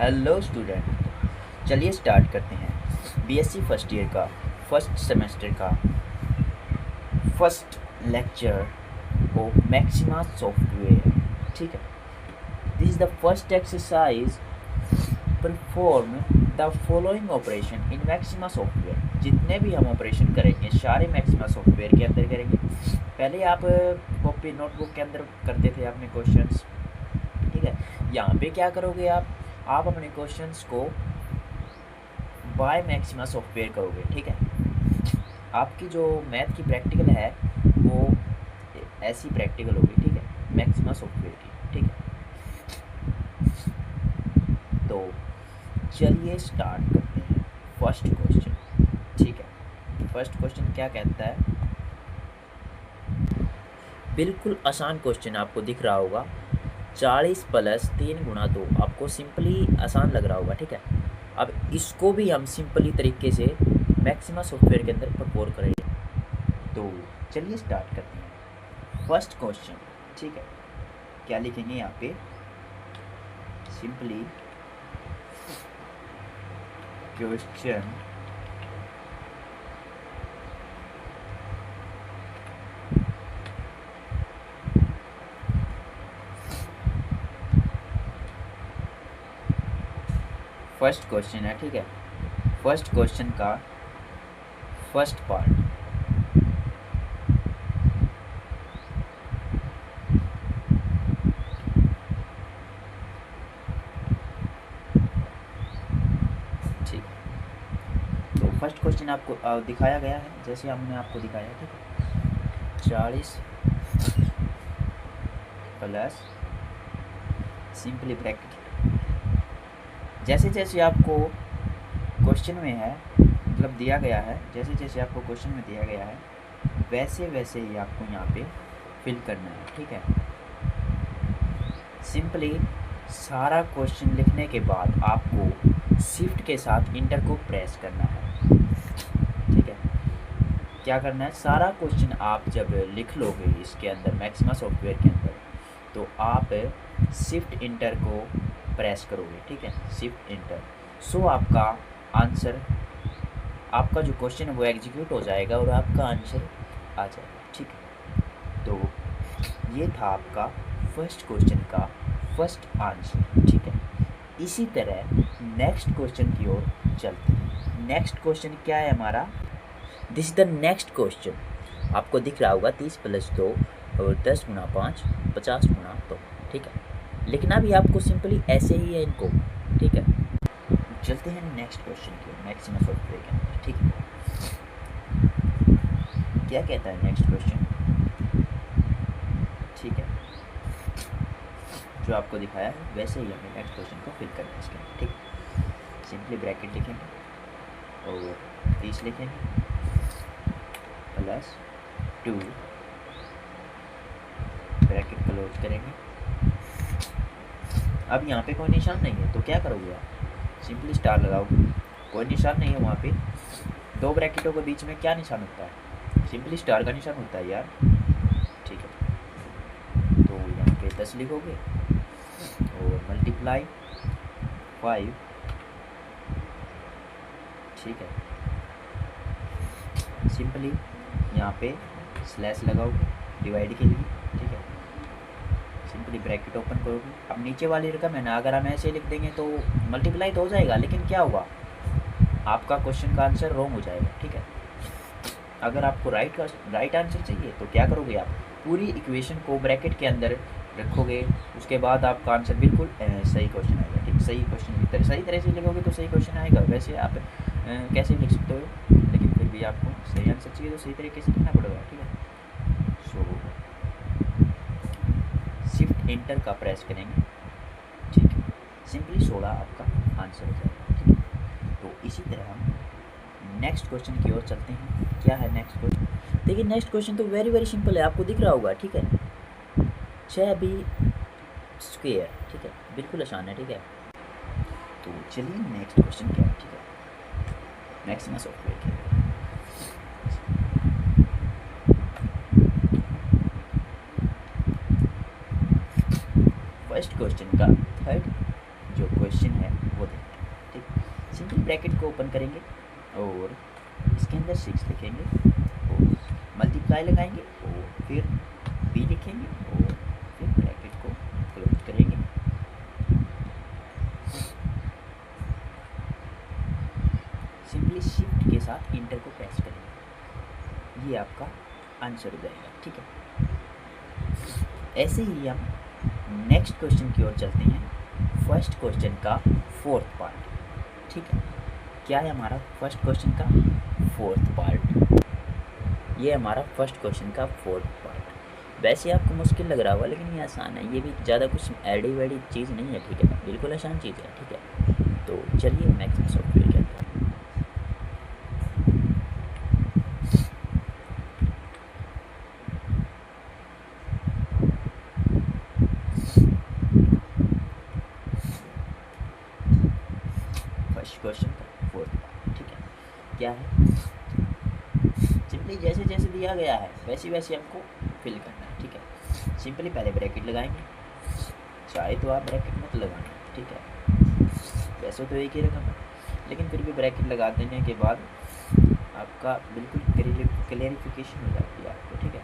Hello student, चलिए start करते हैं बीएससी फर्स्ट ईयर का फर्स्ट सेमेस्टर का first lecture of maxima software. ठीक है, this is the first exercise. Perform the following operation in maxima software. जितने भी हम ऑपरेशन करेंगे सारे मैक्सिमा सॉफ्टवेयर के अंदर करेंगे। पहले आप कॉपी नोटबुक के अंदर करते थे अपने क्वेश्चंस। ठीक है, यहाँ पे क्या करोगे आप अपने क्वेश्चंस को बाय मैक्सिमा सॉफ्टवेयर करोगे। ठीक है, आपकी जो मैथ की प्रैक्टिकल है वो ऐसी प्रैक्टिकल होगी। ठीक है, मैक्सिमा सॉफ्टवेयर की। ठीक है, तो चलिए स्टार्ट करते हैं फर्स्ट क्वेश्चन। ठीक है, फर्स्ट क्वेश्चन क्या कहता है? बिल्कुल आसान क्वेश्चन आपको दिख रहा होगा। 40 + 3 × 2 आपको सिंपली आसान लग रहा होगा। ठीक है, अब इसको भी हम सिंपली तरीके से मैक्सिमा सॉफ्टवेयर के अंदर परफॉर्म करेंगे। तो चलिए स्टार्ट करते हैं फर्स्ट क्वेश्चन। ठीक है, क्या लिखेंगे यहाँ पे? सिंपली क्वेश्चन फर्स्ट क्वेश्चन है। ठीक है, फर्स्ट क्वेश्चन का फर्स्ट पार्ट। ठीक, तो फर्स्ट क्वेश्चन आपको दिखाया गया है जैसे हमने आपको दिखाया। ठीक है, 40 + सिंपली ब्रैकेट। जैसे जैसे आपको क्वेश्चन में है, मतलब दिया गया है, जैसे जैसे आपको क्वेश्चन में दिया गया है वैसे वैसे ही आपको यहाँ पे फिल करना है। ठीक है, सिंपली सारा क्वेश्चन लिखने के बाद आपको शिफ्ट के साथ इंटर को प्रेस करना है। ठीक है, क्या करना है? सारा क्वेश्चन आप जब लिख लोगे इसके अंदर मैक्सिमा सॉफ्टवेयर के अंदर, तो आप शिफ्ट इंटर को प्रेस करोगे। ठीक है, शिफ्ट इंटर। सो आपका आंसर, आपका जो क्वेश्चन है वो एग्जीक्यूट हो जाएगा और आपका आंसर आ जाएगा। ठीक है, तो ये था आपका फर्स्ट क्वेश्चन का फर्स्ट आंसर। ठीक है, इसी तरह नेक्स्ट क्वेश्चन की ओर चलते हैं। नेक्स्ट क्वेश्चन क्या है हमारा? This is the next question. आपको दिख रहा होगा 30 + 2 और 10 × 5 50 × 2। ठीक है, लेकिन अभी आपको सिंपली ऐसे ही है इनको। ठीक है, चलते हैं नेक्स्ट क्वेश्चन की मैक्सिमा सॉफ्टवेयर के अंदर। ठीक है, क्या कहता है नेक्स्ट क्वेश्चन? ठीक है, जो आपको दिखाया है वैसे ही हमें नेक्स्ट क्वेश्चन को फिल करना है इसके अंदर। ठीक, सिंपली ब्रैकेट लिखेंगे और 30 लिखेंगे +2 ब्रैकेट क्लोज करेंगे। अब यहाँ पे कोई निशान नहीं है तो क्या करोगे आप? सिंपली स्टार लगाओगे। कोई निशान नहीं है वहाँ पे, दो ब्रैकेटों के बीच में क्या निशान होता है? सिंपली स्टार का निशान होता है यार। ठीक है, तो यहाँ पे 10 लिखोगे और मल्टीप्लाई 5। ठीक है, सिंपली यहाँ पे स्लैश लगाओगे डिवाइड के लिए। ठीक है, सिंपली ब्रैकेट ओपन करोगे। अब नीचे वाली रकम है ना, अगर हम ऐसे लिख देंगे तो मल्टीप्लाई तो हो जाएगा, लेकिन क्या होगा? आपका क्वेश्चन का आंसर रॉन्ग हो जाएगा। ठीक है, अगर आपको राइट आंसर चाहिए तो क्या करोगे? आप पूरी इक्वेशन को ब्रैकेट के अंदर रखोगे, उसके बाद आपका आंसर बिल्कुल सही क्वेश्चन आएगा। ठीक, सही क्वेश्चन की सही तरह से लिखोगे तो सही क्वेश्चन आएगा। वैसे आप कैसे लिख सकते हो, लेकिन फिर भी आपको सही आंसर चाहिए तो सही तरीके से लिखना पड़ेगा। ठीक है, सो शिफ्ट इंटर का प्रेस करेंगे। ठीक है, सिंपली 16 आपका आंसर हो जाएगा। ठीक है, तो इसी तरह हम नेक्स्ट क्वेश्चन की ओर चलते हैं। क्या है नेक्स्ट क्वेश्चन? देखिए, नेक्स्ट क्वेश्चन तो वेरी सिंपल है, आपको दिख रहा होगा। ठीक है, 6b²। ठीक है, बिल्कुल आसान है। ठीक है, तो चलिए नेक्स्ट क्वेश्चन क्या है? ठीक है, मैक्सिमा सॉफ्टवेयर के फर्स्ट क्वेश्चन का थर्ड जो क्वेश्चन है वो देखते हैं। ठीक, सिंपल ब्रैकेट को ओपन करेंगे और इसके अंदर 6 लिखेंगे और मल्टीप्लाई लगाएंगे और फिर b लिखेंगे और फिर ब्रैकेट को क्लोज करेंगे। सिंपली शिफ्ट के साथ इंटर को प्रेस करेंगे, ये आपका आंसर हो जाएगा। ठीक है, ऐसे ही हम नेक्स्ट क्वेश्चन की ओर चलते हैं, फर्स्ट क्वेश्चन का फोर्थ पार्ट। ठीक है, क्या है हमारा फर्स्ट क्वेश्चन का फोर्थ पार्ट, ये हमारा फर्स्ट क्वेश्चन का फोर्थ पार्ट। वैसे आपको मुश्किल लग रहा होगा लेकिन ये आसान है, ये भी ज़्यादा कुछ एडी वेडी चीज़ नहीं है। ठीक है, बिल्कुल आसान चीज़ है। ठीक है, तो चलिए मैक्सिमम सॉफ्टवेयर कहते हैं। फर्स्ट क्वेश्चन का फोर्थ पार्ट। ठीक है, क्या है, सिंपली जैसे जैसे दिया गया है वैसे वैसे आपको फिल करना है। ठीक है, सिंपली पहले ब्रैकेट लगाएंगे, चाहे तो आप ब्रैकेट मत लगाना। ठीक है, वैसे तो एक ही रकम है लेकिन फिर भी ब्रैकेट लगा देने के बाद आपका बिल्कुल क्लियरिफिकेशन हो जाती है आपको। ठीक है,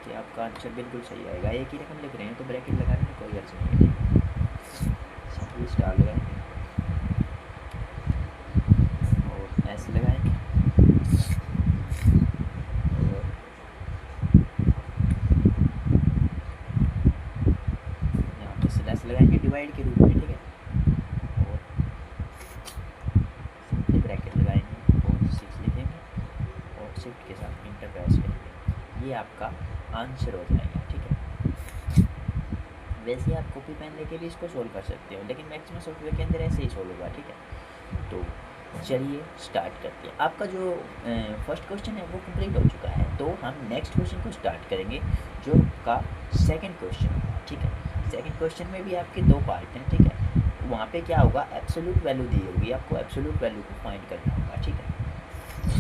कि आपका आंसर बिल्कुल सही आएगा। एक ही रकम लिख रहे हैं तो ब्रैकेट लगाने में कोई अर्थ नहीं है। सिंपली स्टार लगाएंगे और ऐसे लगाएंगे और यहाँ पे स्लैश लगाएंगे डिवाइड के रूप में। ठीक है, और सिंपली ब्रैकेट लगाएंगे और 6 लिखेंगे और शिफ्ट के साथ इंटर प्रेस करेंगे, ये आपका आंसर हो जाएगा। ठीक है, वैसे आप कॉपी पेन लेके भी इसको सोल्व कर सकते हो लेकिन मैक्सिमम सॉफ्टवेयर के अंदर ऐसे ही सोल्व होगा। ठीक है, तो चलिए स्टार्ट करते हैं। आपका जो फर्स्ट क्वेश्चन है वो कंप्लीट हो चुका है, तो हम नेक्स्ट क्वेश्चन को स्टार्ट करेंगे जो आपका सेकंड क्वेश्चन होगा। ठीक है, सेकंड क्वेश्चन में भी आपके 2 पार्ट हैं। ठीक है, वहाँ पे क्या होगा, एब्सोल्यूट वैल्यू दी होगी, आपको एब्सोल्यूट वैल्यू को फाइंड करना होगा। ठीक है,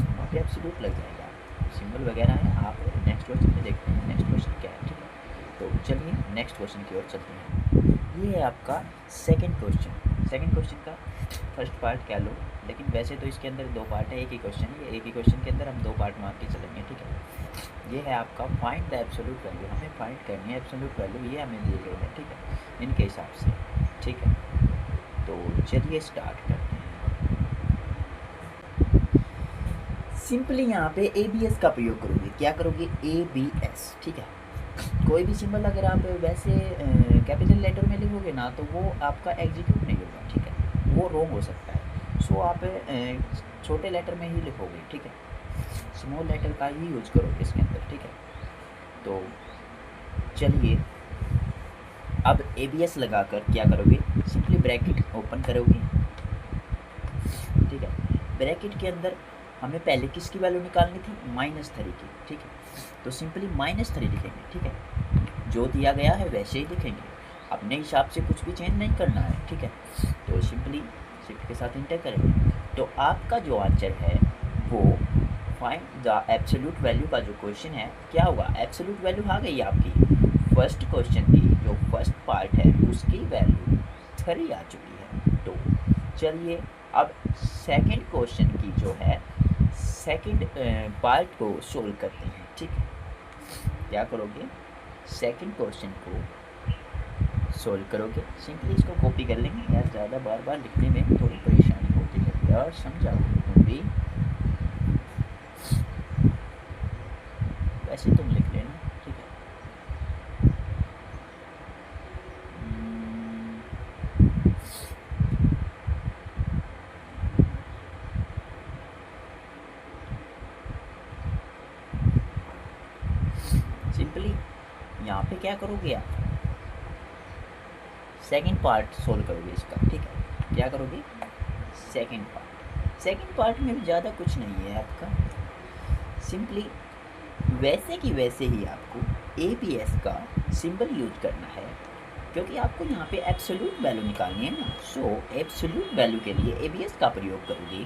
वहाँ पे एब्सोल्यूट लग जाएगा, सिंबल वगैरह है। आप नेक्स्ट क्वेश्चन में देखते हैं नेक्स्ट क्वेश्चन क्या है। ठीक है, तो चलिए नेक्स्ट क्वेश्चन की ओर चलते हैं। ये है आपका सेकंड क्वेश्चन। सेकंड क्वेश्चन का फर्स्ट पार्ट कह लो, लेकिन वैसे तो इसके अंदर 2 पार्ट है, एक ही क्वेश्चन है। एक ही क्वेश्चन के अंदर हम 2 पार्ट मान के चलेंगे। ठीक है, ये है आपका फाइंड द एब्सोल्यूट वैल्यू, हमें फाइंड करनी है एब्सोल्यूट वैल्यू, ये हमें दिए गए हैं। ठीक है, इनके हिसाब से। ठीक है, तो चलिए स्टार्ट करते हैं। सिंपली यहाँ पे ABS का प्रयोग करोगे, क्या करोगे, ABS। ठीक है, कोई भी सिंबल अगर आप वैसे कैपिटल लेटर में लिखोगे ना तो वो आपका एग्जीक्यूट नहीं होगा। ठीक है, वो रॉन्ग हो सकता है। सो आप छोटे लेटर में ही लिखोगे। ठीक है, स्मॉल लेटर का ही यूज करोगे इसके अंदर। ठीक है, तो चलिए अब ABS लगाकर क्या करोगे, सिंपली ब्रैकेट ओपन करोगे। ठीक है, ब्रैकेट के अंदर हमें पहले किसकी वैल्यू निकालनी थी, -3 की। ठीक है, तो सिंपली -3 लिखेंगे। ठीक है, जो दिया गया है वैसे ही लिखेंगे, अपने हिसाब से कुछ भी चेंज नहीं करना है। ठीक है, तो सिंपली शिफ्ट के साथ इंटर करेंगे तो आपका जो आंसर है वो फाइंड द एब्सोल्यूट वैल्यू का जो क्वेश्चन है क्या होगा, एब्सोल्यूट वैल्यू आ गई आपकी। फर्स्ट क्वेश्चन की जो फर्स्ट पार्ट है उसकी वैल्यू 3 आ चुकी है। तो चलिए अब सेकंड क्वेश्चन की जो है सेकंड पार्ट को सोल्व करते हैं। ठीक है, क्या करोगे, सेकंड क्वेश्चन को सोल्व करोगे, सिंपली इसको कॉपी कर लेंगे। यार ज़्यादा बार बार लिखने में थोड़ी परेशानी होती है यार, समझाओ तुम भी, वैसे तुम लिख लेना। ठीक है, सिंपली यहाँ पे क्या करोगे आप, सेकंड पार्ट सोल्व करोगे इसका। ठीक है, क्या करोगे, सेकंड पार्ट में ज़्यादा कुछ नहीं है आपका, सिंपली वैसे की वैसे ही आपको ABS का सिंबल यूज करना है क्योंकि आपको यहाँ पे एब्सोल्यूट वैल्यू निकालनी है ना। सो एब्सोल्यूट वैल्यू के लिए ABS का प्रयोग करोगे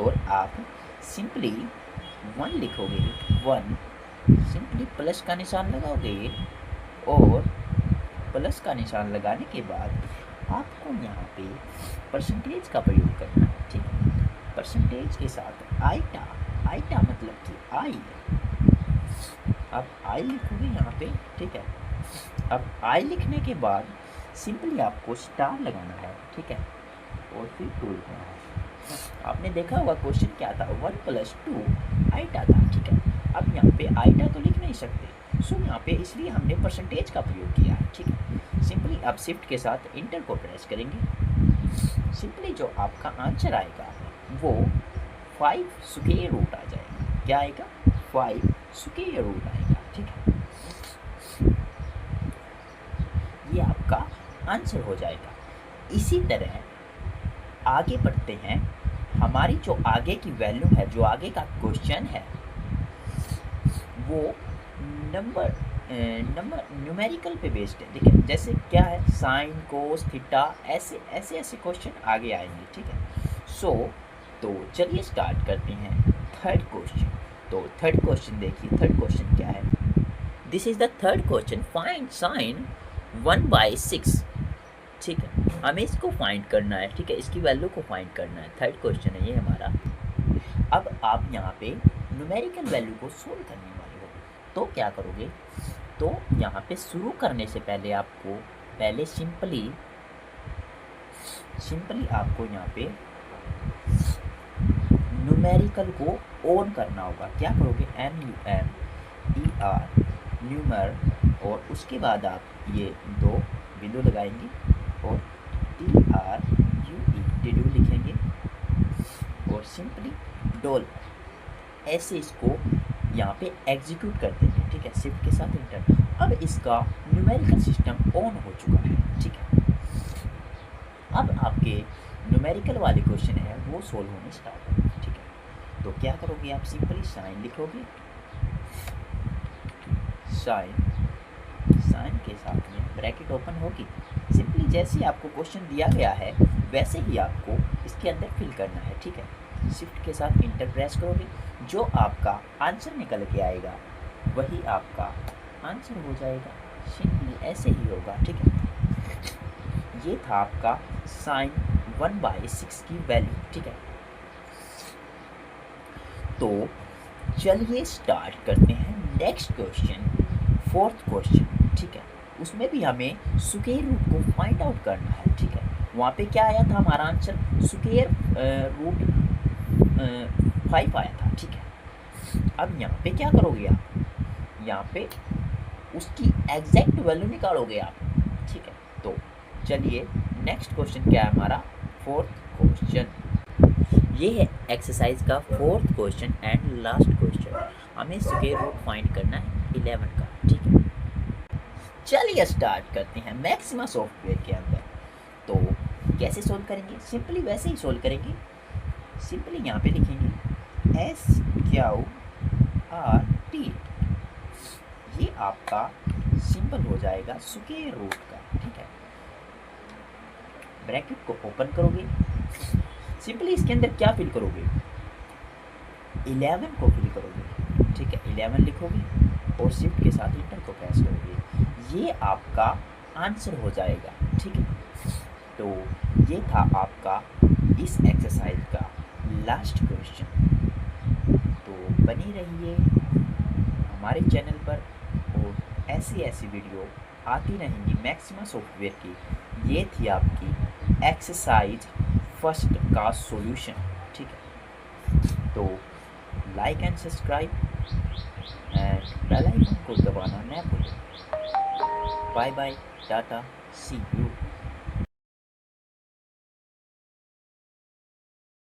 और आप सिंपली 1 लिखोगे। 1 सिंपली प्लस का निशान लगाओगे और प्लस का निशान लगाने के बाद आपको यहाँ पे परसेंटेज का प्रयोग करना है, ठीक है। परसेंटेज के साथ आइटा, आइटा मतलब कि आई, अब आई लिखोगे यहाँ पे, ठीक है। अब आई लिखने के बाद सिंपली आपको स्टार लगाना है, ठीक है, और फिर 2 लिखना है। आपने देखा होगा क्वेश्चन क्या था, 1 + 2 आइटा था, ठीक है। अब यहाँ पे आइटा तो लिख नहीं सकते, सो यहाँ पे इसलिए हमने परसेंटेज का प्रयोग किया है, ठीक है। सिंपली आप शिफ्ट के साथ इंटर को प्रेस करेंगे, सिंपली जो आपका आंसर आएगा वो 5 स्क्वायर रूट आ जाएगा। क्या आएगा? 5 स्क्वायर रूट आएगा, ठीक है। ये आपका आंसर हो जाएगा। इसी तरह आगे बढ़ते हैं। हमारी जो आगे की वैल्यू है, जो आगे का क्वेश्चन है, वो नंबर न्यूमेरिकल पे बेस्ड है। देखिए जैसे क्या है, साइन, कोस, थीटा, ऐसे ऐसे ऐसे क्वेश्चन आगे आएंगे, ठीक है। तो चलिए स्टार्ट करते हैं थर्ड क्वेश्चन। तो थर्ड क्वेश्चन देखिए, थर्ड क्वेश्चन क्या है। This is the third question, find sign 1/6, ठीक है। हमें इसको फाइंड करना है, ठीक है, इसकी वैल्यू को फाइंड करना है। थर्ड क्वेश्चन है ये हमारा। अब आप यहाँ पे न्यूमेरिकल वैल्यू को सोल्व करने वाले हो, तो क्या करोगे, तो यहाँ पे शुरू करने से पहले आपको पहले सिंपली आपको यहाँ पे न्यूमेरिकल को ऑन करना होगा। क्या करोगे, NUMER, न्यूमर, और उसके बाद आप ये 2 बिंदु लगाएंगे और TRUE लिखेंगे और सिंपली डॉल, ऐसे इसको यहाँ पे एग्जीक्यूट कर देंगे, ठीक है, शिफ्ट के साथ इंटर। अब इसका न्यूमेरिकल सिस्टम ऑन हो चुका है, ठीक है। अब आपके न्यूमेरिकल वाले क्वेश्चन है वो सोल्व होने स्टार्ट होंगे, ठीक है। तो क्या करोगे, आप सिंपली साइन लिखोगे, साइन के साथ में ब्रैकेट ओपन होगी। सिंपली जैसे ही आपको क्वेश्चन दिया गया है वैसे ही आपको इसके अंदर फिल करना है, ठीक है। शिफ्ट के साथ इंटर प्रेस करोगे, जो आपका आंसर निकल के आएगा वही आपका आंसर हो जाएगा। सिंपली ऐसे ही होगा, ठीक है। ये था आपका साइन 1/6 की वैल्यू, ठीक है। तो चलिए स्टार्ट करते हैं नेक्स्ट क्वेश्चन, फोर्थ क्वेश्चन, ठीक है। उसमें भी हमें स्क्वायर रूट को फाइंड आउट करना है, ठीक है। वहाँ पे क्या आया था हमारा आंसर, स्क्वायर रूट 5 आया था, ठीक है। अब यहाँ पे क्या करोगे आप, यहाँ पे उसकी एग्जैक्ट वैल्यू निकालोगे आप, ठीक है। तो चलिए नेक्स्ट क्वेश्चन क्या है हमारा, फोर्थ क्वेश्चन। ये है एक्सरसाइज का fourth question and last question. हमें स्क्वायर रूट फाइंड करना है 11 का, ठीक है। चलिए स्टार्ट करते हैं मैक्सिमा सॉफ्टवेयर के अंदर। तो कैसे सोल्व करेंगे, सिंपली वैसे ही सोल्व करेंगे। सिंपली यहाँ पे लिखेंगे SQRT, ये आपका सिंपल हो जाएगा स्क्वायर रूट का, ठीक है। ब्रैकेट को ओपन करोगे, सिंपली इसके अंदर क्या फिल करोगे, 11 को फिल करोगे, ठीक है। 11 लिखोगे और शिफ्ट के साथ इंटर को प्रेस करोगे, ये आपका आंसर हो जाएगा, ठीक है। तो ये था आपका इस एक्सरसाइज का लास्ट क्वेश्चन। तो बनी रहिए हमारे चैनल पर और ऐसी वीडियो आती रहेंगी मैक्सिमा सॉफ्टवेयर की। ये थी आपकी एक्सरसाइज फर्स्ट का सॉल्यूशन, ठीक है। तो like and subscribe and bell icon को दबाना ना भूलें। Bye bye, tata, see you.